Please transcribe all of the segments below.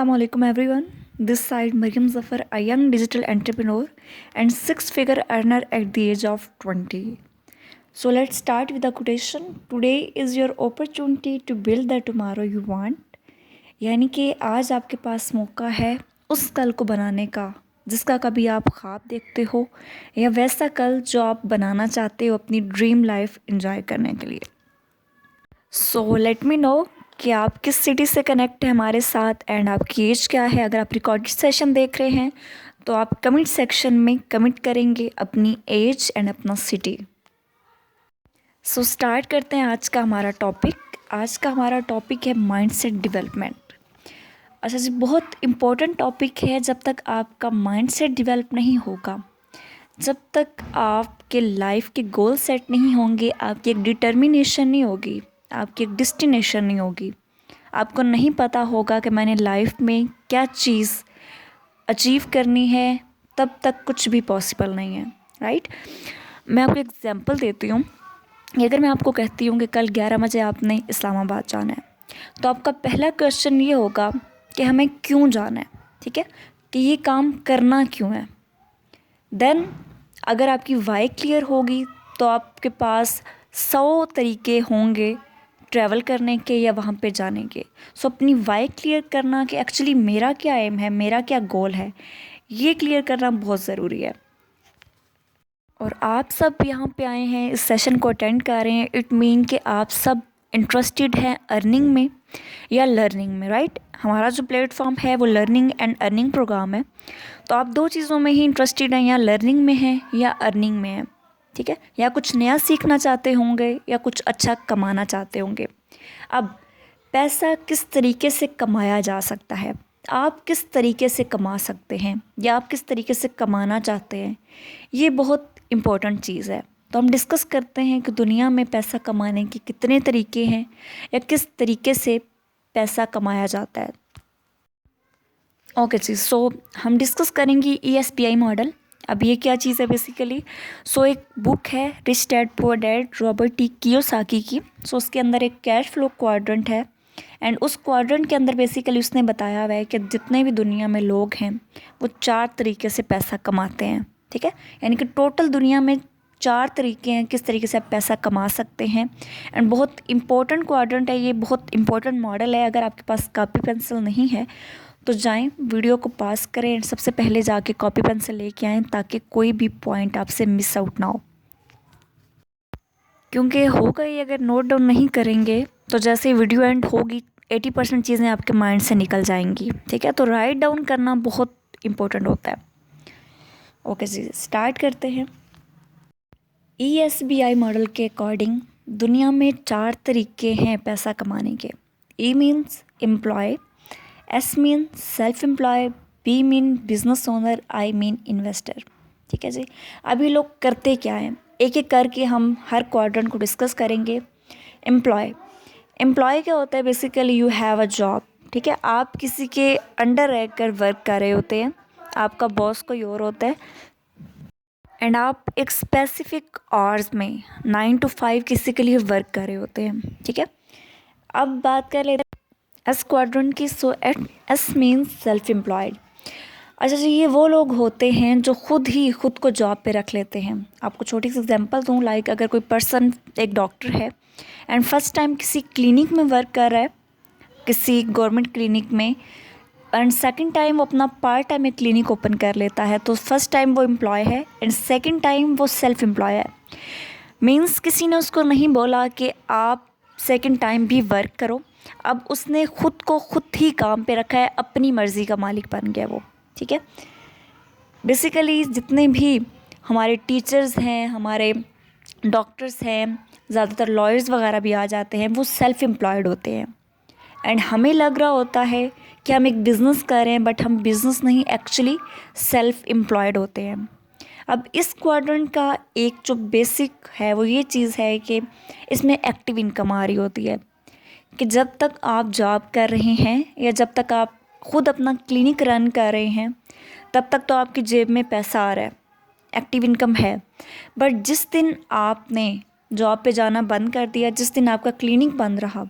Assalamualaikum everyone. This side Mariam Zafar, a young digital entrepreneur and six-figure earner at the age of 20. So let's start with the quotation. Today is your opportunity to build the tomorrow you want. यानी कि आज आपके पास मौका है उस कल को बनाने का जिसका कभी आप ख्वाब देखते हो या वैसा कल जो आप बनाना चाहते हो अपनी ड्रीम लाइफ एंजॉय करने के लिए। सो लेट मी नो कि आप किस सिटी से कनेक्ट है हमारे साथ एंड आपकी एज क्या है। अगर आप रिकॉर्डेड सेशन देख रहे हैं तो आप कमेंट सेक्शन में कमेंट करेंगे अपनी एज एंड अपना सिटी। सो स्टार्ट करते हैं आज का हमारा टॉपिक। आज का हमारा टॉपिक है माइंडसेट डेवलपमेंट। अच्छा जी, बहुत इम्पोर्टेंट टॉपिक है। जब तक आपका माइंडसेट डेवलप नहीं होगा, जब तक आपके लाइफ के गोल सेट नहीं होंगे, आपकी एक डिटर्मिनेशन नहीं होगी, आपकी एक डेस्टिनेशन नहीं होगी, आपको नहीं पता होगा कि मैंने लाइफ में क्या चीज़ अचीव करनी है, तब तक कुछ भी पॉसिबल नहीं है। राइट। मैं आपको एग्जांपल देती हूँ। अगर मैं आपको कहती हूँ कि कल 11 बजे आपने इस्लामाबाद जाना है, तो आपका पहला क्वेश्चन ये होगा कि हमें क्यों जाना है। ठीक है, कि ये काम करना क्यों है। देन अगर आपकी वाई क्लियर होगी तो आपके पास 100 तरीके होंगे ट्रैवल करने के या वहाँ पे जाने के। सो अपनी वाई क्लियर करना कि एक्चुअली मेरा क्या एम है, मेरा क्या गोल है, ये क्लियर करना बहुत ज़रूरी है। और आप सब यहाँ पे आए हैं, इस सेशन को अटेंड कर रहे हैं, इट मीन कि आप सब इंटरेस्टेड हैं अर्निंग में या लर्निंग में। राइट। हमारा जो प्लेटफॉर्म है वो लर्निंग एंड अर्निंग प्रोग्राम है। तो आप दो चीज़ों में ही इंटरेस्टेड हैं, या लर्निंग में हैं या अर्निंग में हैं। ठीक है, या कुछ नया सीखना चाहते होंगे या कुछ अच्छा कमाना चाहते होंगे। अब पैसा किस तरीके से कमाया जा सकता है, आप किस तरीके से कमा सकते हैं या आप किस तरीके से कमाना चाहते हैं, ये बहुत इम्पोर्टेंट चीज़ है। तो हम डिस्कस करते हैं कि दुनिया में पैसा कमाने के कितने तरीके हैं या किस तरीके से पैसा कमाया जाता है। ओके जी, सो हम डिस्कस करेंगे ESBI मॉडल। अब ये क्या चीज़ है बेसिकली। सो एक बुक है rich dad poor dad, Robert T Kiyosaki की। सो उसके अंदर एक कैश फ्लो क्वाड्रेंट है एंड उस क्वाड्रेंट के अंदर बेसिकली उसने बताया हुआ है कि जितने भी दुनिया में लोग हैं वो 4 तरीके से पैसा कमाते हैं। ठीक है, यानी कि टोटल दुनिया में 4 तरीके हैं किस तरीके से आप पैसा कमा सकते हैं। एंड बहुत इंपॉर्टेंट क्वाड्रेंट है ये, बहुत इंपॉर्टेंट मॉडल है। अगर आपके पास कॉपी पेंसिल नहीं है तो जाएं, वीडियो को पास करें एंड सबसे पहले जाके कॉपी पेंसिल लेके आएँ ताकि कोई भी पॉइंट आपसे मिस आउट ना हो। क्योंकि होगा ही, अगर नोट डाउन नहीं करेंगे तो जैसे ही वीडियो एंड होगी 80% चीज़ें आपके माइंड से निकल जाएंगी। ठीक है, तो राइट डाउन करना बहुत इम्पोर्टेंट होता है। ओके जी, स्टार्ट करते हैं। ESBI मॉडल के अकॉर्डिंग दुनिया में 4 तरीके हैं पैसा कमाने के। E means employ, S mean self employ, B mean business owner, I mean investor. ठीक है जी। अभी लोग करते क्या हैं, एक एक करके हम हर क्वाड्रेंट को डिस्कस करेंगे। एम्प्लॉय, एम्प्लॉय क्या होता है basically, you have a job. ठीक है, आप किसी के अंडर रहकर वर्क कर रहे होते हैं, आपका बॉस कोई और होता है एंड आप एक स्पेसिफिक आवर्स में 9 to 5 किसी के लिए वर्क कर रहे होते हैं। ठीक है, अब बात कर लेते हैं एस क्वाड्रेंट की। सो एस मीन्स सेल्फ एम्प्लॉयड। अच्छा जी, ये वो लोग होते हैं जो खुद को जॉब पे रख लेते हैं। आपको छोटी सी एग्जांपल दूँ, लाइक अगर कोई पर्सन एक डॉक्टर है एंड फर्स्ट टाइम किसी क्लिनिक में वर्क कर रहा है, किसी गवर्नमेंट क्लिनिक में, एंड सेकंड टाइम वो अपना पार्ट टाइम एक क्लिनिक ओपन कर लेता है, तो फर्स्ट टाइम वो एम्प्लॉय है एंड सेकंड टाइम वो सेल्फ एम्प्लॉय है। मीन्स किसी ने उसको नहीं बोला कि आप सेकंड टाइम भी वर्क करो, अब उसने खुद को खुद ही काम पे रखा है, अपनी मर्ज़ी का मालिक बन गया वो। ठीक है, बेसिकली जितने भी हमारे टीचर्स हैं, हमारे डॉक्टर्स हैं, ज़्यादातर लॉयर्स वगैरह भी आ जाते हैं, वो सेल्फ एम्प्लॉयड होते हैं एंड हमें लग रहा होता है कि हम एक बिज़नेस कर रहे हैं, बट हम बिज़नेस नहीं, एक्चुअली सेल्फ एम्प्लॉयड होते हैं। अब इस क्वाड्रेंट का एक जो बेसिक है वो ये चीज़ है कि इसमें एक्टिव इनकम आ रही होती है, कि जब तक आप जॉब कर रहे हैं या जब तक आप खुद अपना क्लिनिक रन कर रहे हैं तब तक तो आपकी जेब में पैसा आ रहा है, एक्टिव इनकम है। बट जिस दिन आपने जॉब पे जाना बंद कर दिया, जिस दिन आपका क्लिनिक बंद रहा,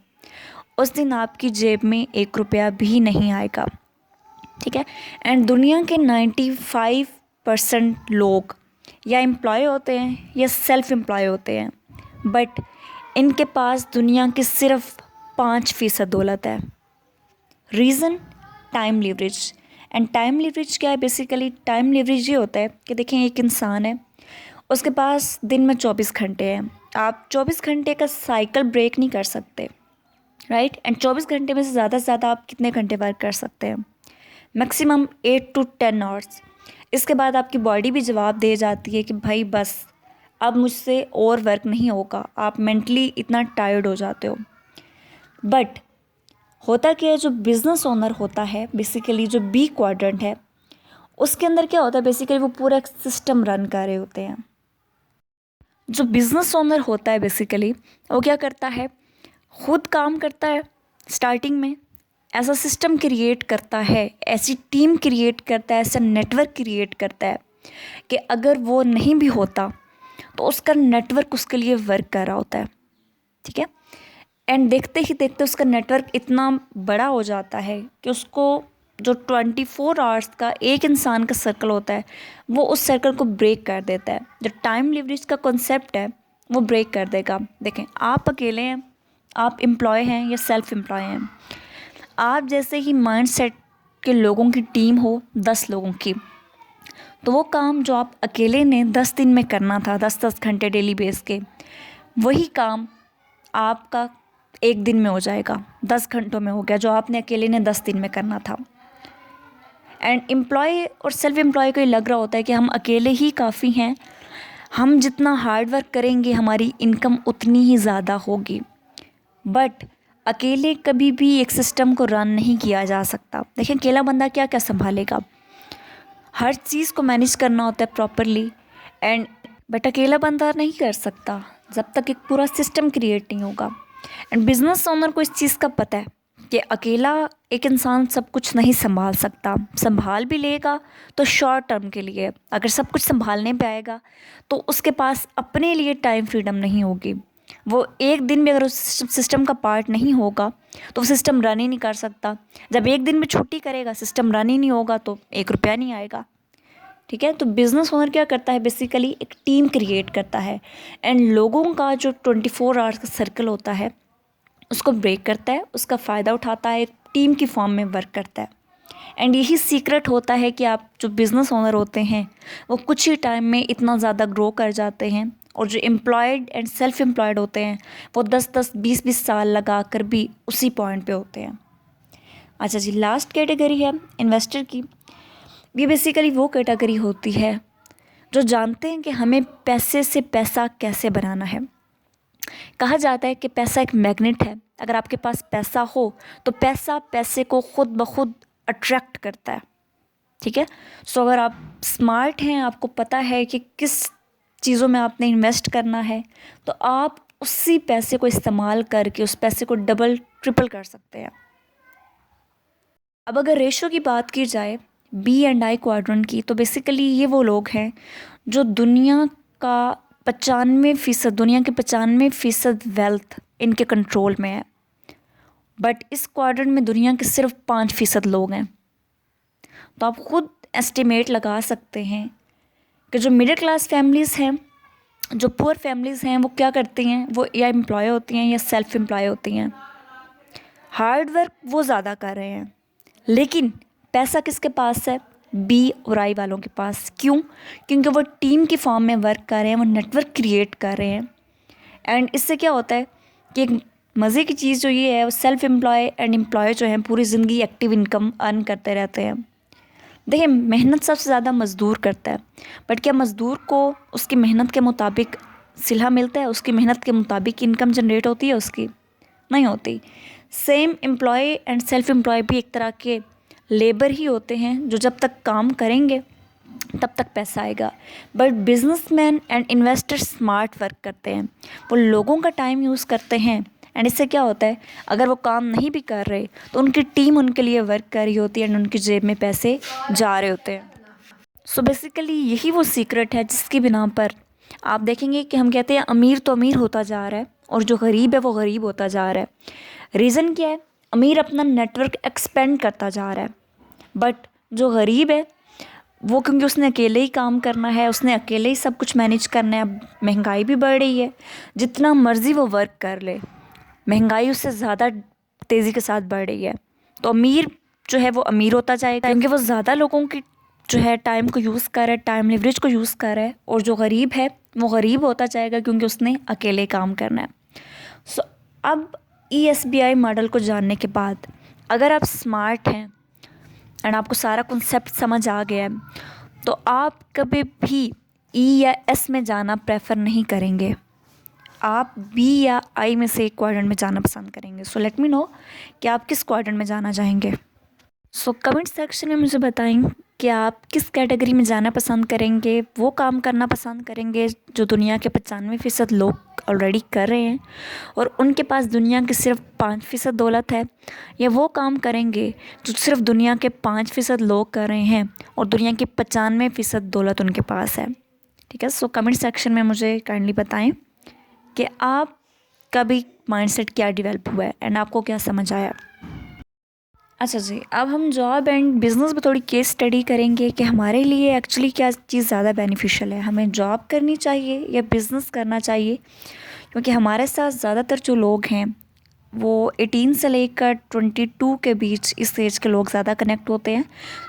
उस दिन आपकी जेब में 1 रुपया भी नहीं आएगा। ठीक है। एंड दुनिया के 95% लोग या एम्प्लॉय होते हैं या सेल्फ एम्प्लॉय होते हैं, बट इनके पास दुनिया की सिर्फ 5% दौलत है। Reason, time leverage. And time leverage क्या है? बेसिकली टाइम लीवरेज ये होता है कि देखें, एक इंसान है, उसके पास दिन में 24 घंटे हैं। आप 24 घंटे का साइकिल ब्रेक नहीं कर सकते, राइट। एंड 24 घंटे में से ज़्यादा आप कितने घंटे वर्क कर सकते हैं? Maximum 8 to 10 hours. इसके बाद आपकी बॉडी भी जवाब दे जाती है कि भाई बस अब मुझसे और वर्क नहीं होगा, आप मेंटली इतना टायर्ड हो जाते हो। बट होता क्या है, जो बिज़नेस ओनर होता है, बेसिकली जो बी क्वाड्रेंट है, उसके अंदर क्या होता है, बेसिकली वो पूरा एक सिस्टम रन कर रहे होते हैं। जो बिज़नेस ओनर होता है बेसिकली वो क्या करता है, खुद काम करता है स्टार्टिंग में, ऐसा सिस्टम क्रिएट करता है, ऐसी टीम क्रिएट करता है, ऐसा नेटवर्क क्रिएट करता है कि अगर वो नहीं भी होता तो उसका नेटवर्क उसके लिए वर्क कर रहा होता है, ठीक है। एंड देखते ही देखते उसका नेटवर्क इतना बड़ा हो जाता है कि उसको जो 24 आवर्स का एक इंसान का सर्कल होता है वो उस सर्कल को ब्रेक कर देता है। जो टाइम लिवरेज का कॉन्सेप्ट है वो ब्रेक कर देगा। देखें, आप अकेले हैं, आप एम्प्लॉय हैं या सेल्फ एम्प्लॉय हैं, आप जैसे ही माइंड सेट के लोगों की टीम हो 10 लोगों की, तो वो काम जो आप अकेले ने 10 दिन में करना था, 10-10 घंटे डेली बेस के, वही काम आपका एक दिन में हो जाएगा, 10 घंटों में हो गया जो आपने अकेले ने 10 दिन में करना था। एंड एम्प्लॉय और सेल्फ एम्प्लॉय को ये लग रहा होता है कि हम अकेले ही काफ़ी हैं, हम जितना हार्ड वर्क करेंगे हमारी इनकम उतनी ही ज़्यादा होगी। बट अकेले कभी भी एक सिस्टम को रन नहीं किया जा सकता। देखिए, अकेला बंदा क्या क्या संभालेगा, हर चीज़ को मैनेज करना होता है प्रॉपरली। एंड बट अकेला बंदा नहीं कर सकता जब तक एक पूरा सिस्टम क्रिएट नहीं होगा। एंड बिजनेस ओनर को इस चीज़ का पता है कि अकेला एक इंसान सब कुछ नहीं संभाल सकता, संभाल भी लेगा तो शॉर्ट टर्म के लिए। अगर सब कुछ संभालने पे आएगा तो उसके पास अपने लिए टाइम फ्रीडम नहीं होगी। वो एक दिन भी अगर उस सिस्टम का पार्ट नहीं होगा तो वो सिस्टम रन ही नहीं कर सकता। जब एक दिन में छुट्टी करेगा, सिस्टम रन ही नहीं होगा तो 1 रुपया नहीं आएगा, ठीक है। तो बिज़नेस ओनर क्या करता है, बेसिकली एक टीम क्रिएट करता है एंड लोगों का जो 24 आवर्स का सर्कल होता है उसको ब्रेक करता है, उसका फ़ायदा उठाता है, एक टीम की फॉर्म में वर्क करता है। एंड यही सीक्रेट होता है कि आप जो बिज़नेस ओनर होते हैं वो कुछ ही टाइम में इतना ज़्यादा ग्रो कर जाते हैं, और जो एम्प्लॉयड एंड सेल्फ एम्प्लॉयड होते हैं वो 10-10, 20-20 साल लगा कर भी उसी पॉइंट पे होते हैं। अच्छा जी, लास्ट कैटेगरी है इन्वेस्टर की। ये बेसिकली वो कैटेगरी होती है जो जानते हैं कि हमें पैसे से पैसा कैसे बनाना है। कहा जाता है कि पैसा एक मैग्नेट है, अगर आपके पास पैसा हो तो पैसा पैसे को खुद ब खुद अट्रैक्ट करता है, ठीक है। सो अगर आप स्मार्ट हैं, आपको पता है कि किस चीज़ों में आपने इन्वेस्ट करना है, तो आप उसी पैसे को इस्तेमाल करके उस पैसे को डबल ट्रिपल कर सकते हैं। अब अगर रेशो की बात की जाए बी एंड आई क्वाड्रेंट की, तो बेसिकली ये वो लोग हैं जो दुनिया का 95%, दुनिया के 95% वेल्थ इनके कंट्रोल में है। बट इस क्वाड्रेंट में दुनिया के सिर्फ 5% लोग हैं। तो आप खुद एस्टिमेट लगा सकते हैं कि जो मिडिल क्लास फैमिलीज़ हैं, जो पुअर फैमिलीज़ हैं, वो क्या करती हैं, वो या एम्प्लॉय होती हैं या सेल्फ एम्प्लॉय होती हैं। हार्ड वर्क वो ज़्यादा कर रहे हैं, लेकिन पैसा किसके पास है, बी और आई वालों के पास। क्यों? क्योंकि वो टीम की फॉर्म में वर्क कर रहे हैं, वो नेटवर्क क्रिएट कर रहे हैं। एंड इससे क्या होता है कि एक मज़े की चीज़ जो ये है, वो सेल्फ एम्प्लॉय एंड एम्प्लॉय जो हैं पूरी ज़िंदगी एक्टिव इनकम अर्न करते रहते हैं। देखिए, मेहनत सबसे ज़्यादा मज़दूर करता है, बट क्या मज़दूर को उसकी मेहनत के मुताबिक सिला मिलता है, उसकी मेहनत के मुताबिक इनकम जनरेट होती है उसकी? नहीं होती। Same employ and self employ भी एक तरह के लेबर ही होते हैं जो जब तक काम करेंगे तब तक पैसा आएगा। But businessman and investor smart work करते हैं, वो लोगों का टाइम यूज़ करते हैं। एंड इससे क्या होता है, अगर वो काम नहीं भी कर रहे तो उनकी टीम उनके लिए वर्क कर रही होती है एंड उनकी जेब में पैसे जा रहे होते हैं। सो बेसिकली यही वो सीक्रेट है जिसकी बिना पर आप देखेंगे कि हम कहते हैं अमीर तो अमीर होता जा रहा है और जो गरीब है वो गरीब होता जा रहा है। रीज़न क्या है? अमीर अपना नेटवर्क एक्सपेंड करता जा रहा है, बट जो गरीब है वो, क्योंकि उसने अकेले ही काम करना है, उसने अकेले ही सब कुछ मैनेज करना है। अब महंगाई भी बढ़ रही है, जितना मर्ज़ी वो वर्क कर ले महंगाई उससे ज़्यादा तेज़ी के साथ बढ़ रही है। तो अमीर जो है वो अमीर होता जाएगा क्योंकि वो ज़्यादा लोगों की जो है टाइम को यूज़ कर रहा है, टाइम लिवरेज को यूज़ कर रहा है। और जो गरीब है वो गरीब होता जाएगा क्योंकि उसने अकेले काम करना है। सो अब ESBI मॉडल को जानने के बाद अगर आप स्मार्ट हैं एंड आपको सारा कॉन्सेप्ट समझ आ गया है, तो आप कभी भी E या S में जाना प्रेफर नहीं करेंगे, आप B या I में से एक क्वाड्रेंट में जाना पसंद करेंगे। सो लेट मी नो कि आप किस क्वाड्रेंट में जाना चाहेंगे। सो कमेंट सेक्शन में मुझे बताएं कि आप किस कैटेगरी में जाना पसंद करेंगे, वो काम करना पसंद करेंगे जो दुनिया के 95% लोग ऑलरेडी कर रहे हैं और उनके पास दुनिया की सिर्फ 5% दौलत है, या वो काम करेंगे जो सिर्फ दुनिया के 5% लोग कर रहे हैं और दुनिया की 95% दौलत उनके पास है। ठीक है, सो कमेंट सेक्शन में मुझे काइंडली बताएं कि आप का भी माइंडसेट क्या डेवलप हुआ है एंड आपको क्या समझ आया। अच्छा जी, अब हम जॉब एंड बिज़नेस में थोड़ी केस स्टडी करेंगे कि हमारे लिए एक्चुअली क्या चीज़ ज़्यादा बेनिफिशियल है, हमें जॉब करनी चाहिए या बिज़नेस करना चाहिए। क्योंकि हमारे साथ ज़्यादातर जो लोग हैं वो 18 से लेकर 22 के बीच, इस एज के लोग ज़्यादा कनेक्ट होते हैं।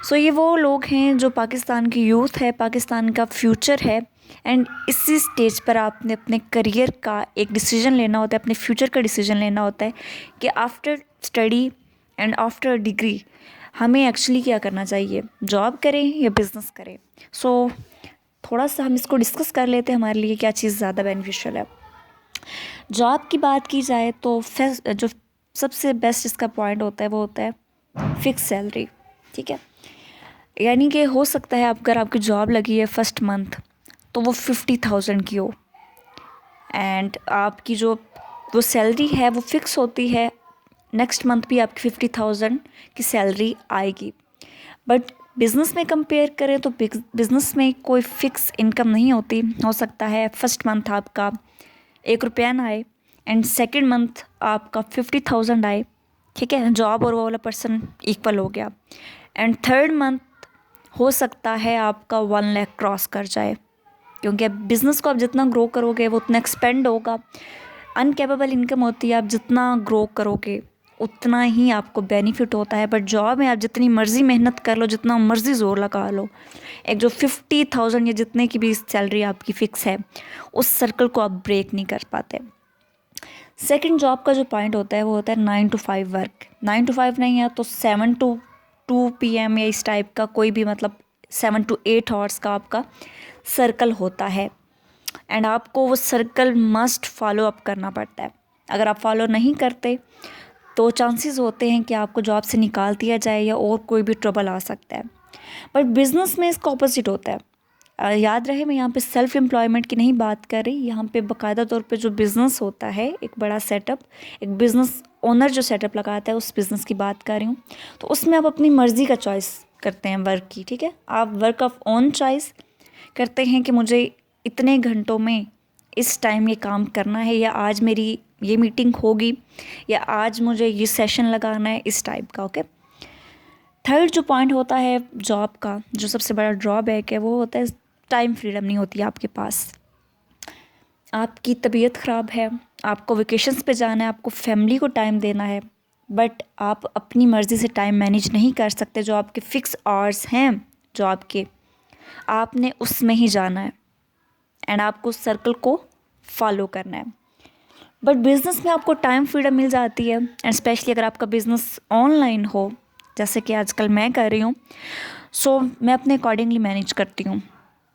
सो ये वो लोग हैं जो पाकिस्तान की यूथ है, पाकिस्तान का फ्यूचर है। एंड इसी स्टेज पर आपने अपने करियर का एक डिसीजन लेना होता है, अपने फ्यूचर का डिसीजन लेना होता है कि after study and after degree हमें एक्चुअली क्या करना चाहिए, जॉब करें या बिज़नेस करें। सो थोड़ा सा हम इसको डिस्कस कर लेते हैं हमारे लिए क्या चीज़ ज़्यादा बेनिफिशियल है। जॉब की बात की जाए तो जो सबसे बेस्ट इसका पॉइंट होता है वो होता है फिक्स सैलरी। ठीक है, यानी कि हो सकता है अगर आपकी जॉब लगी है फर्स्ट मंथ तो वो 50,000 की हो एंड आपकी जो वो सैलरी है वो फिक्स होती है, नेक्स्ट मंथ भी आपकी 50,000 की सैलरी आएगी। बट बिज़नेस में कंपेयर करें तो बिज़नेस में कोई फ़िक्स इनकम नहीं होती। हो सकता है फर्स्ट मंथ आपका 1 रुपया ना आए एंड सेकंड मंथ आपका 50,000 आए। ठीक है, जॉब और वो वाला पर्सन इक्वल हो गया। एंड थर्ड मंथ हो सकता है आपका 1 लाख क्रॉस कर जाए, क्योंकि अब बिज़नेस को आप जितना ग्रो करोगे वो उतना एक्सपेंड होगा। अनकेपेबल इनकम होती है, आप जितना ग्रो करोगे उतना ही आपको बेनिफिट होता है। बट जॉब में आप जितनी मर्ज़ी मेहनत कर लो, जितना मर्ज़ी ज़ोर लगा लो, एक जो 50,000 या जितने की भी सैलरी आपकी फ़िक्स है उस सर्कल को आप ब्रेक नहीं कर पाते। सेकंड जॉब का जो पॉइंट होता है वो होता है 9 to 5 वर्क। 9 to 5 नहीं है तो 7 to 2 PM या इस टाइप का कोई भी, मतलब 7 to 8 आवर्स का आपका सर्कल होता है एंड आपको वो सर्कल मस्ट फॉलो अप करना पड़ता है। अगर आप फॉलो नहीं करते तो चांसेस होते हैं कि आपको जॉब से निकाल दिया जाए या और कोई भी ट्रबल आ सकता है। बट बिज़नेस में इसका ऑपोजिट होता है। याद रहे, मैं यहाँ पे सेल्फ एम्प्लॉयमेंट की नहीं बात कर रही, यहाँ पे बाकायदा तौर पे जो बिज़नेस होता है, एक बड़ा सेटअप, एक बिज़नेस ओनर जो सेटअप लगाता है उस बिज़नेस की बात कर रही हूँ। तो उसमें आप अपनी मर्ज़ी का चॉइस करते हैं वर्क की। ठीक है, आप वर्क ऑफ ओन चॉइस करते हैं कि मुझे इतने घंटों में इस टाइम ये काम करना है, या आज मेरी ये मीटिंग होगी, या आज मुझे ये सेशन लगाना है, इस टाइप का। ओके, थर्ड जो पॉइंट होता है जॉब का, जो सबसे बड़ा ड्रॉबैक है, वो होता है टाइम फ्रीडम नहीं होती आपके पास। आपकी तबीयत ख़राब है, आपको वेकेशंस पे जाना है, आपको फैमिली को टाइम देना है, बट आप अपनी मर्ज़ी से टाइम मैनेज नहीं कर सकते। जो आपके फ़िक्स आवर्स हैं जॉब के, आपने उसमें ही जाना है एंड आपको उस सर्कल को फॉलो करना है। बट बिज़नेस में आपको टाइम फ्रीडम मिल जाती है एंड स्पेशली अगर आपका बिज़नेस ऑनलाइन हो, जैसे कि आजकल मैं कर रही हूँ। सो मैं अपने अकॉर्डिंगली मैनेज करती हूँ।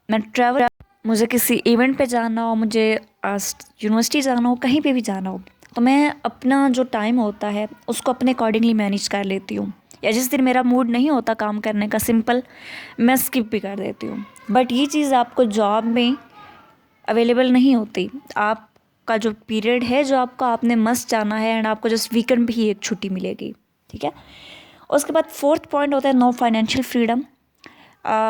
मैं ट्रैवल, मुझे किसी इवेंट पे जाना हो, मुझे यूनिवर्सिटी जाना हो, कहीं पे भी जाना हो, तो मैं अपना जो टाइम होता है उसको अपने अकॉर्डिंगली मैनेज कर लेती हूँ। या जिस दिन मेरा मूड नहीं होता काम करने का, सिंपल मैं स्किप भी कर देती हूँ। बट ये चीज़ आपको जॉब में अवेलेबल नहीं होती। आपका जो पीरियड है जॉब का, आपने मस्ट जाना है एंड आपको जस्ट वीकेंड भी एक छुट्टी मिलेगी। ठीक है, उसके बाद फोर्थ पॉइंट होता है नो फाइनेंशियल फ्रीडम।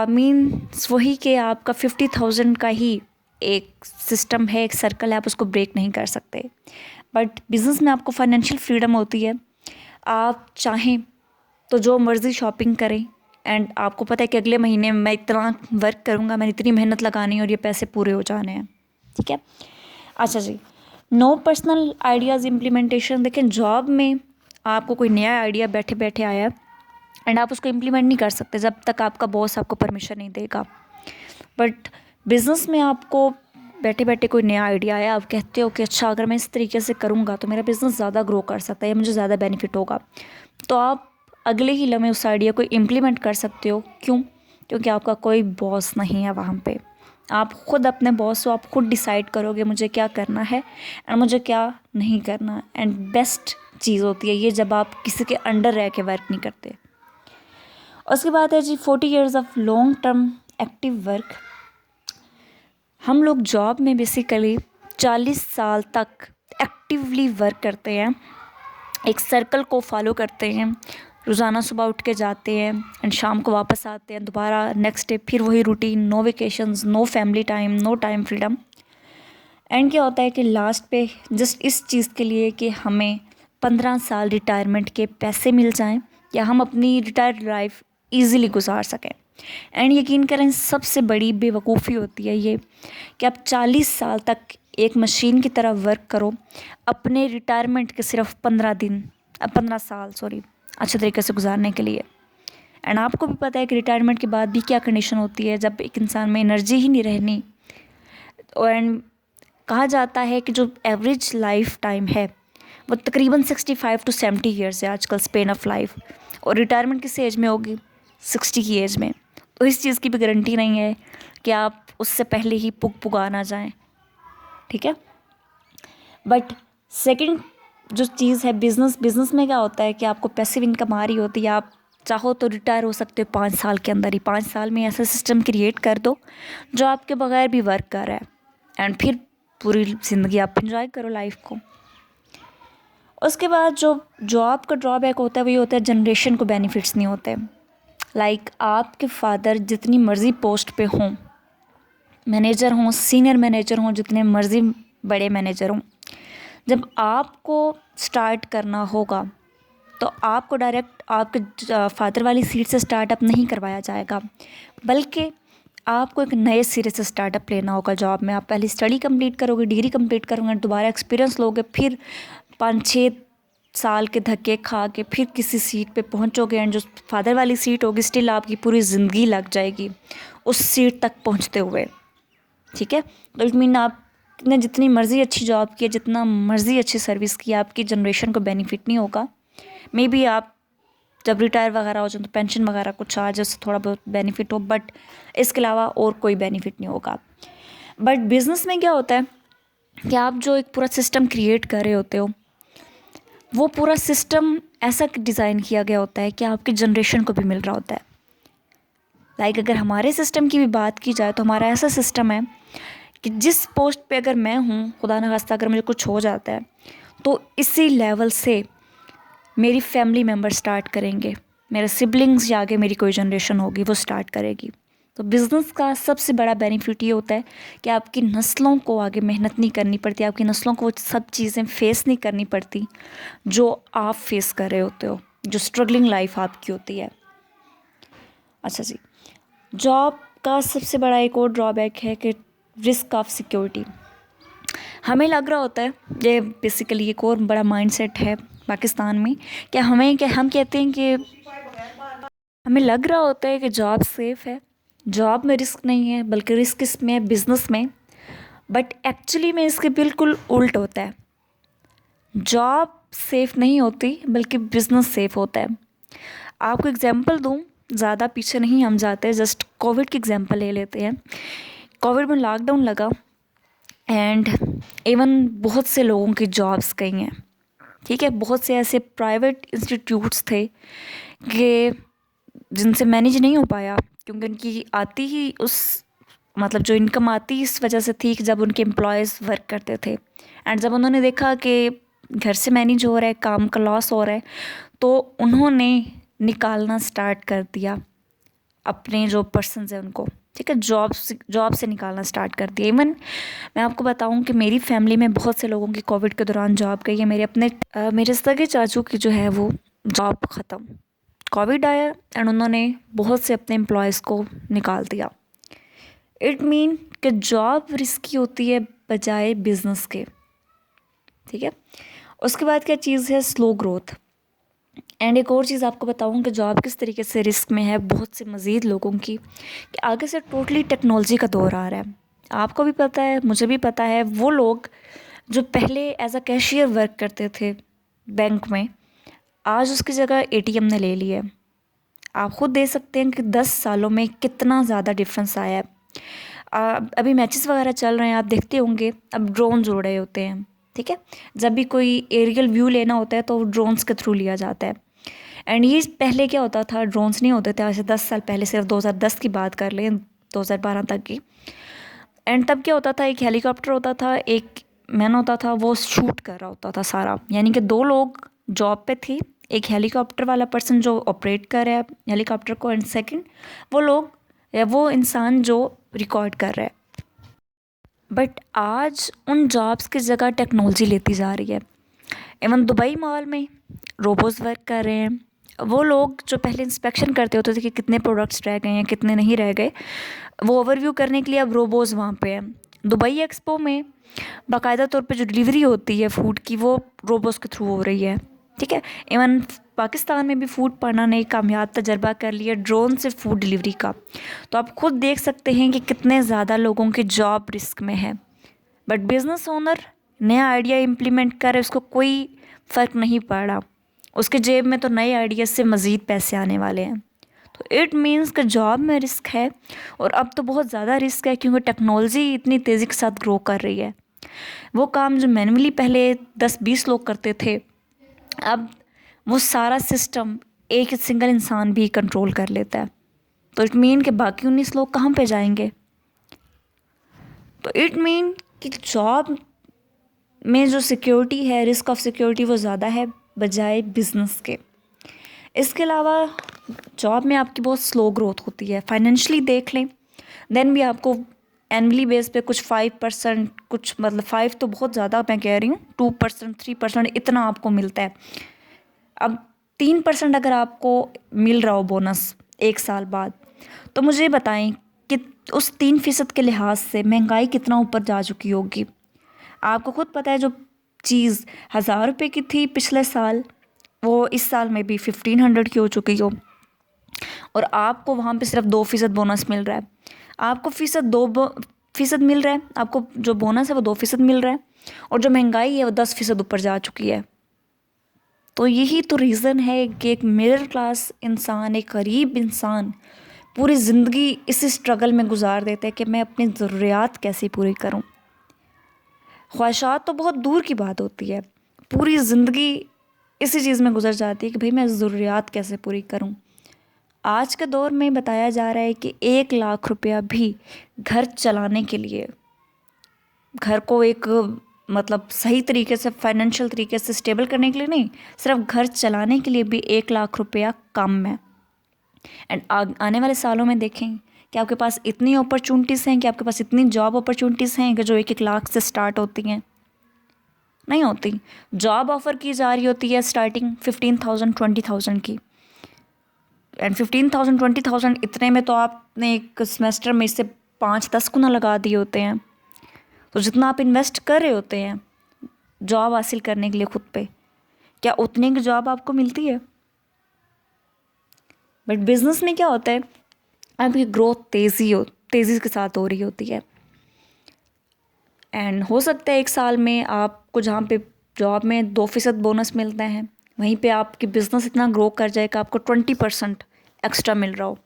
मीन्स वही कि आपका 50,000 का ही एक सिस्टम है, एक सर्कल है, आप उसको ब्रेक नहीं कर सकते। बट बिज़नेस में आपको फाइनेंशियल फ्रीडम होती है। आप चाहें तो जो मर्ज़ी शॉपिंग करें, एंड आपको पता है कि अगले महीने मैं इतना वर्क करूँगा, मैंने इतनी मेहनत लगानी है और ये पैसे पूरे हो जाने हैं। ठीक है। अच्छा जी, नो पर्सनल आइडियाज़ इम्प्लीमेंटेशन। देखें, जॉब में आपको कोई नया आइडिया बैठे बैठे आया है एंड आप उसको इम्प्लीमेंट नहीं कर सकते जब तक आपका बॉस आपको परमिशन नहीं देगा। बट बिज़नेस में आपको बैठे बैठे कोई नया आइडिया आया, आप कहते हो कि अच्छा अगर मैं इस तरीके से करूँगा तो मेरा बिज़नेस ज़्यादा ग्रो कर सकता है या मुझे ज़्यादा बेनिफिट होगा, तो आप अगले ही लम्हे उस आइडिया को इम्प्लीमेंट कर सकते हो। क्यों? क्योंकि आपका कोई बॉस नहीं है वहाँ पे। आप खुद अपने बॉस हो, आप खुद डिसाइड करोगे मुझे क्या करना है एंड मुझे क्या नहीं करना। एंड बेस्ट चीज़ होती है ये जब आप किसी के अंडर रह के वर्क नहीं करते। उसके बाद है जी 40 years of long term active work. हम लोग जॉब में बेसिकली 40 साल तक एक्टिवली वर्क करते हैं, एक सर्कल को फॉलो करते हैं। रोज़ाना सुबह उठ के जाते हैं एंड शाम को वापस आते हैं, दोबारा नेक्स्ट डे फिर वही routine, no vacations, no family time, no time freedom. And क्या होता है कि लास्ट पे जस्ट इस चीज़ के लिए कि हमें 15 साल रिटायरमेंट के पैसे मिल जाएं या हम अपनी रिटायर्ड लाइफ ईज़िली गुजार सकें। एंड यकीन करें, सबसे बड़ी बेवकूफ़ी होती है ये कि आप 40 साल तक एक मशीन की तरह वर्क करो अपने रिटायरमेंट के सिर्फ 15 साल अच्छे तरीके से गुजारने के लिए। एंड आपको भी पता है कि रिटायरमेंट के बाद भी क्या कंडीशन होती है जब एक इंसान में एनर्जी ही नहीं रहनी। एंड कहा जाता है कि जो एवरेज लाइफ टाइम है वो तकरीबन 65 to 70 ईयर्स है आजकल स्पेन ऑफ लाइफ, और रिटायरमेंट किस एज में होगी? 60 की एज में। तो इस चीज़ की भी गारंटी नहीं है कि आप उससे पहले ही पुगा ना जाएं। ठीक है। बट सेकंड जो चीज़ है बिज़नेस में क्या होता है कि आपको पैसिव इनकम आ रही होती है। आप चाहो तो रिटायर हो सकते हो 5 साल के अंदर ही। 5 साल में ऐसा सिस्टम क्रिएट कर दो जो आपके बगैर भी वर्क कर रहा है एंड फिर पूरी ज़िंदगी आप इंजॉय करो लाइफ को। उसके बाद जो जॉब का ड्रॉबैक होता है वो ये होता है जनरेशन को बेनिफिट्स नहीं होते। लाइक आपके फादर जितनी मर्ज़ी पोस्ट पे हों, मैनेजर हों, सीनियर मैनेजर हों, जितने मर्ज़ी बड़े मैनेजर हों, जब आपको स्टार्ट करना होगा तो आपको डायरेक्ट आपके फादर वाली सीट से स्टार्टअप नहीं करवाया जाएगा, बल्कि आपको एक नए सिरे से स्टार्टअप लेना होगा। जॉब में आप पहले स्टडी कंप्लीट करोगे, डिग्री कंप्लीट करोगे, दोबारा एक्सपीरियंस लोगे, फिर 5-6 साल के धक्के खा के फिर किसी सीट पे पहुंचोगे एंड जो फादर वाली सीट होगी स्टिल आपकी पूरी ज़िंदगी लग जाएगी उस सीट तक पहुंचते हुए। ठीक है। तो इट मीन आपने जितनी मर्ज़ी अच्छी जॉब की, जितना मर्ज़ी अच्छी सर्विस की, आपकी जनरेशन को बेनिफिट नहीं होगा। मे बी आप जब रिटायर वगैरह हो जाए तो पेंशन वगैरह कुछ आ जाए, उससे थोड़ा बहुत बेनिफिट हो, बट इसके अलावा और कोई बेनिफिट नहीं होगा। बट बिज़नेस में क्या होता है कि आप जो एक पूरा सिस्टम क्रिएट कर रहे होते हो, वो पूरा सिस्टम ऐसा डिज़ाइन किया गया होता है कि आपकी जनरेशन को भी मिल रहा होता है। लाइक अगर हमारे सिस्टम की भी बात की जाए तो हमारा ऐसा सिस्टम है कि जिस पोस्ट पे अगर मैं हूँ, खुदा न खास्ता अगर मुझे कुछ हो जाता है तो इसी लेवल से मेरी फैमिली मेम्बर स्टार्ट करेंगे, मेरे सिबलिंग्स या आगे मेरी कोई जनरेशन होगी वो स्टार्ट करेगी। तो बिज़नेस का सबसे बड़ा बेनिफिट ये होता है कि आपकी नस्लों को आगे मेहनत नहीं करनी पड़ती, आपकी नस्लों को वो सब चीज़ें फेस नहीं करनी पड़ती जो आप फेस कर रहे होते हो, जो स्ट्रगलिंग लाइफ आपकी होती है। अच्छा जी, जॉब का सबसे बड़ा एक और ड्रॉबैक है कि रिस्क ऑफ सिक्योरिटी। हमें लग रहा होता है, ये बेसिकली एक और बड़ा माइंडसेट है पाकिस्तान में, कि हम कहते हैं कि हमें लग रहा होता है कि जॉब सेफ़ है, जॉब में रिस्क नहीं है, बल्कि रिस्क इसमें है बिज़नेस में। बट एक्चुअली में इसके बिल्कुल उल्ट होता है। जॉब सेफ़ नहीं होती बल्कि बिज़नेस सेफ़ होता है। आपको एग्जांपल दूँ, ज़्यादा पीछे नहीं हम जाते, जस्ट कोविड की एग्जांपल ले लेते हैं। कोविड में लॉकडाउन लगा एंड इवन बहुत से लोगों की जॉब्स गई हैं। ठीक है। बहुत से ऐसे प्राइवेट इंस्टीट्यूट्स थे कि जिनसे मैनेज नहीं हो पाया, क्योंकि उनकी आती ही मतलब जो इनकम आती इस वजह से थी कि जब उनके एम्प्लॉयज़ वर्क करते थे एंड जब उन्होंने देखा कि घर से मैनेज हो रहा है, काम का लॉस हो रहा है, तो उन्होंने निकालना स्टार्ट कर दिया अपने जो पर्सन्स हैं उनको। ठीक है। जॉब से निकालना स्टार्ट कर दिया। इवन मैं आपको बताऊं कि मेरी फैमिली में बहुत से लोगों की कोविड के दौरान जॉब गई है। मेरे सगे चाचू की जो है वो जॉब ख़त्म, कोविड आया एंड उन्होंने बहुत से अपने एम्प्लॉयज़ को निकाल दिया। इट मीन कि जॉब रिस्की होती है बजाय बिजनेस के, ठीक है। उसके बाद क्या चीज़ है, स्लो ग्रोथ। एंड एक और चीज़ आपको बताऊँ कि जॉब किस तरीके से रिस्क में है बहुत से मज़ीद लोगों की, कि आगे से टोटली टेक्नोलॉजी का दौर आ रहा है। आपको भी पता है, मुझे भी पता है, वो लोग जो पहले एज अ कैशियर वर्क करते थे बैंक में, आज उसकी जगह एटीएम ने ले ली है। आप खुद देख सकते हैं कि 10 सालों में कितना ज़्यादा डिफरेंस आया है। अभी मैचेस वगैरह चल रहे हैं, आप देखते होंगे, अब ड्रोन उड़ रहे होते हैं, ठीक है। जब भी कोई एरियल व्यू लेना होता है तो ड्रोन्स के थ्रू लिया जाता है। एंड ये पहले क्या होता था, ड्रोन्स नहीं होते थे, आज से 10 साल पहले, सिर्फ 2010 की बात कर लें, 2012 तक की। एंड तब क्या होता था, एक हेलीकॉप्टर होता था, एक मैन होता था, वो शूट कर रहा होता था सारा, यानी कि 2 लोग जॉब पे थे, एक हेलीकॉप्टर वाला पर्सन जो ऑपरेट कर रहा है हेलीकॉप्टर को, एंड सेकंड वो लोग या वो इंसान जो रिकॉर्ड कर रहा है। बट आज उन जॉब्स की जगह टेक्नोलॉजी लेती जा रही है। इवन दुबई मॉल में रोबोट्स वर्क कर रहे हैं। वो लोग जो पहले इंस्पेक्शन करते होते थे कि कितने प्रोडक्ट्स रह गए हैं, कितने नहीं रह गए, वो ओवरव्यू करने के लिए अब रोबोट्स वहाँ पे हैं। दुबई एक्सपो में बाकायदा तौर पे जो डिलीवरी होती है फूड की, वो रोबोट्स के थ्रू हो रही है, ठीक है। इवन पाकिस्तान में भी फूड पाना ने कामयाब तजर्बा कर लिया ड्रोन से फूड डिलीवरी का। तो आप खुद देख सकते हैं कि कितने ज़्यादा लोगों की जॉब रिस्क में है। बट बिज़नेस ओनर नया आइडिया इम्प्लीमेंट करे, उसको कोई फ़र्क नहीं पड़ रहा, उसके जेब में तो नए आइडिया से मज़ीद पैसे आने वाले हैं। तो इट मीन्स कि जॉब में रिस्क है, और अब तो बहुत ज़्यादा रिस्क है, क्योंकि टेक्नोलॉजी इतनी तेज़ी के साथ ग्रो कर रही है। वो काम जो मैनुअली पहले 10-20 लोग करते थे, अब वो सारा सिस्टम एक सिंगल इंसान भी कंट्रोल कर लेता है। तो इट मीन कि बाकी 19 लोग कहाँ पे जाएंगे। तो इट मीन कि जॉब में जो सिक्योरिटी है, रिस्क ऑफ सिक्योरिटी, वो ज़्यादा है बजाय बिजनेस के। इसके अलावा जॉब में आपकी बहुत स्लो ग्रोथ होती है। फाइनेंशियली देख लें, देन भी आपको एनुअली बेस पे कुछ 5%, कुछ मतलब 5 तो बहुत ज़्यादा मैं कह रही हूँ, 2%, 3% इतना आपको मिलता है। अब 3% अगर आपको मिल रहा हो बोनस 1 साल बाद, तो मुझे बताएं कि उस 3% के लिहाज से महंगाई कितना ऊपर जा चुकी होगी। आपको खुद पता है, जो चीज़ 1000 रुपये की थी पिछले साल, वो इस साल में भी 1500 की हो चुकी हो, और आपको वहाँ पे सिर्फ 2% बोनस मिल रहा है। आपको फीसद मिल रहा है, आपको जो बोनस है वो 2% मिल रहा है, और जो महंगाई है वो 10% ऊपर जा चुकी है। तो यही तो रीज़न है कि एक मिडिल क्लास इंसान, एक गरीब इंसान पूरी ज़िंदगी इसी स्ट्रगल में गुजार देता है कि मैं अपनी ज़रूरियात कैसे पूरी करूं। ख्वाहिशात तो बहुत दूर की बात होती है, पूरी ज़िंदगी इसी चीज़ में गुजर जाती है कि भाई मैं ज़रूरियात कैसे पूरी करूं। आज के दौर में बताया जा रहा है कि 1 लाख रुपया भी घर चलाने के लिए, घर को एक मतलब सही तरीके से, फाइनेंशियल तरीके से स्टेबल करने के लिए नहीं, सिर्फ घर चलाने के लिए भी 1 लाख रुपया कम है। एंड आने वाले सालों में देखें कि आपके पास इतनी अपॉर्चुनिटीज़ हैं, कि आपके पास इतनी जॉब अपॉर्चुनिटीज़ हैं कि जो 1-1 लाख से स्टार्ट होती हैं, नहीं होती। जॉब ऑफ़र की जा रही होती है स्टार्टिंग 15,000 20,000 की, एंड 15,000 20,000 इतने में तो आपने एक सेमेस्टर में इससे 5-10 गुना लगा दिए होते हैं। तो जितना आप इन्वेस्ट कर रहे होते हैं जॉब हासिल करने के लिए खुद पे, क्या उतने की जॉब आपको मिलती है। बट बिज़नेस में क्या होता है, आपकी ग्रोथ तेज़ी के साथ हो रही होती है, एंड हो सकता है 1 साल में आपको जहाँ पे जॉब में 2% बोनस मिलता है, वहीं पे आपकी बिज़नेस इतना ग्रो कर जाएगा आपको 20% एक्स्ट्रा मिल रहा हो।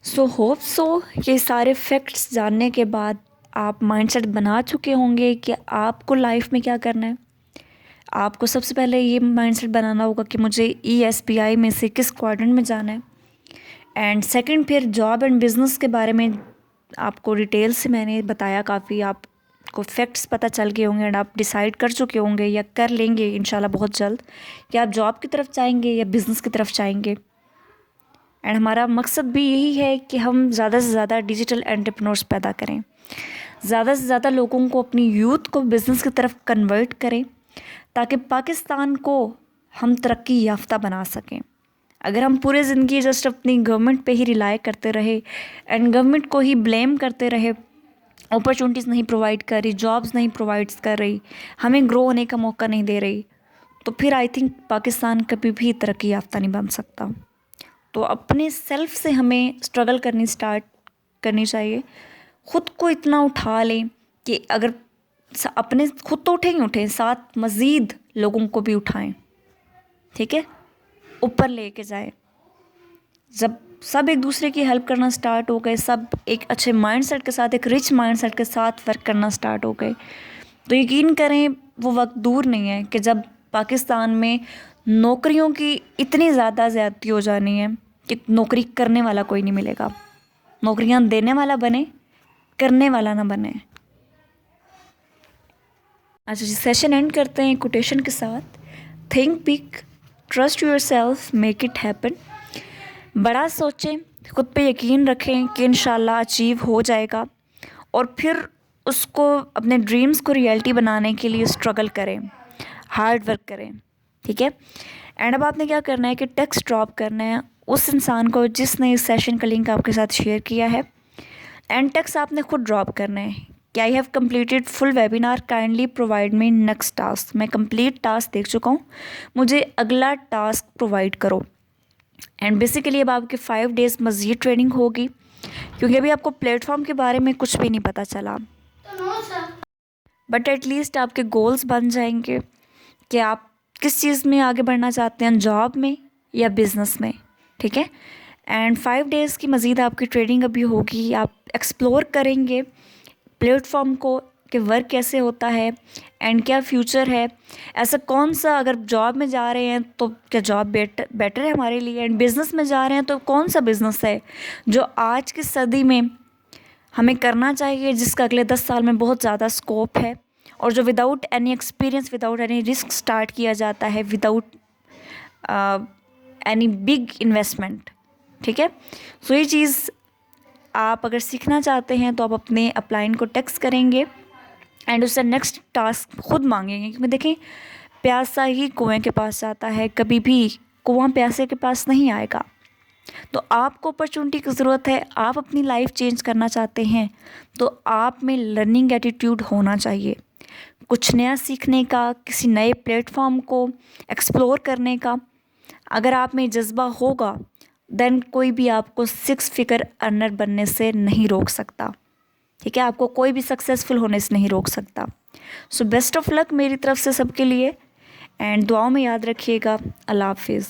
सो होप सो ये सारे फैक्ट्स जानने के बाद आप माइंडसेट बना चुके होंगे कि आपको लाइफ में क्या करना है। आपको सबसे पहले ये माइंडसेट बनाना होगा कि मुझे ESPI में से किस क्वाड्रेंट में जाना है, एंड सेकंड फिर जॉब एंड बिज़नेस के बारे में आपको डिटेल से मैंने बताया, काफ़ी आपको फैक्ट्स पता चल गए होंगे, एंड आप डिसाइड कर चुके होंगे या कर लेंगे इंशाल्लाह बहुत जल्द कि आप जॉब की तरफ जाएंगे या बिज़नेस की तरफ जाएंगे। एंड हमारा मकसद भी यही है कि हम ज़्यादा से ज़्यादा डिजिटल एंटरप्रेन्योर्स पैदा करें, ज़्यादा से ज़्यादा लोगों को, अपनी यूथ को बिज़नेस की तरफ कन्वर्ट करें, ताकि पाकिस्तान को हम तरक्की याफ्ता बना सकें। अगर हम पूरी ज़िंदगी जस्ट अपनी गवर्नमेंट पे ही रिलाई करते रहे एंड गवर्नमेंट को ही ब्लेम करते रहे, अपॉर्चुनिटीज़ नहीं प्रोवाइड कर रही, जॉब्स नहीं प्रोवाइड्स कर रही, हमें ग्रो होने का मौका नहीं दे रही, तो फिर आई थिंक पाकिस्तान कभी भी तरक्की याफ्ता नहीं बन सकता। तो अपने सेल्फ से हमें स्ट्रगल करनी स्टार्ट करनी चाहिए। ख़ुद को इतना उठा लें कि अगर अपने खुद तो उठें, साथ मज़ीद लोगों को भी उठाएं, ठीक है, ऊपर लेके जाएं। जब सब एक दूसरे की हेल्प करना स्टार्ट हो गए, सब एक अच्छे माइंडसेट के साथ, एक रिच माइंडसेट के साथ वर्क करना स्टार्ट हो गए, तो यकीन करें वो वक्त दूर नहीं है कि जब पाकिस्तान में नौकरियों की इतनी ज़्यादा ज़्यादती हो जानी है कि नौकरी करने वाला कोई नहीं मिलेगा। नौकरियां देने वाला बने, करने वाला ना बने। अच्छा जी, सेशन एंड करते हैं कोटेशन के साथ। Think big, trust your self, make it happen. बड़ा सोचें, खुद पे यकीन रखें कि इंशाल्लाह अचीव हो जाएगा, और फिर उसको अपने ड्रीम्स को रियलिटी बनाने के लिए स्ट्रगल करें, हार्ड वर्क करें, ठीक है। एंड अब आपने क्या करना है कि टेक्स्ट ड्रॉप करना है उस इंसान को जिसने इस सेशन का लिंक आपके साथ शेयर किया है, एंड टेक्स्ट आपने खुद ड्रॉप करना है कि I have completed full webinar, kindly provide me next task. मैं कंप्लीट टास्क देख चुका हूँ, मुझे अगला टास्क प्रोवाइड करो। एंड बेसिकली अब आपके 5 डेज़ मज़ीद ट्रेनिंग होगी, क्योंकि अभी आपको प्लेटफॉर्म के बारे में कुछ भी नहीं पता चला, बट एटलीस्ट आपके गोल्स बन जाएंगे कि आप किस चीज़ में आगे बढ़ना चाहते हैं, जॉब में या बिज़नेस में, ठीक है। एंड 5 डेज़ की मज़ीद आपकी ट्रेनिंग अभी होगी। आप एक्सप्लोर करेंगे प्लेटफॉर्म को कि वर्क कैसे होता है एंड क्या फ्यूचर है, ऐसा कौन सा, अगर जॉब में जा रहे हैं तो क्या जॉब बेटर है हमारे लिए, एंड बिज़नेस में जा रहे हैं तो कौन सा बिज़नेस है जो आज की सदी में हमें करना चाहिए, जिसका अगले 10 साल में बहुत ज़्यादा स्कोप है, और जो without any experience, without any risk start किया जाता है, विदाउट एनी बिग इन्वेस्टमेंट, ठीक है। सो ये चीज़ आप अगर सीखना चाहते हैं तो आप अपने अपलाइन को टेक्स्ट करेंगे एंड उससे नेक्स्ट टास्क खुद मांगेंगे, क्योंकि देखें प्यासा ही कुएं के पास जाता है, कभी भी कुआं प्यासे के पास नहीं आएगा। तो आपको अपॉर्चुनिटी की ज़रूरत है, आप अपनी लाइफ चेंज करना चाहते हैं तो आप में लर्निंग एटीट्यूड होना चाहिए, कुछ नया सीखने का, किसी नए प्लेटफॉर्म को एक्सप्लोर करने का। अगर आप में जज्बा होगा देन कोई भी आपको 6 फिगर अर्नर बनने से नहीं रोक सकता, ठीक है, आपको कोई भी सक्सेसफुल होने से नहीं रोक सकता। सो बेस्ट ऑफ लक मेरी तरफ से सबके लिए, एंड दुआओं में याद रखिएगा। अल्लाह हाफिज़।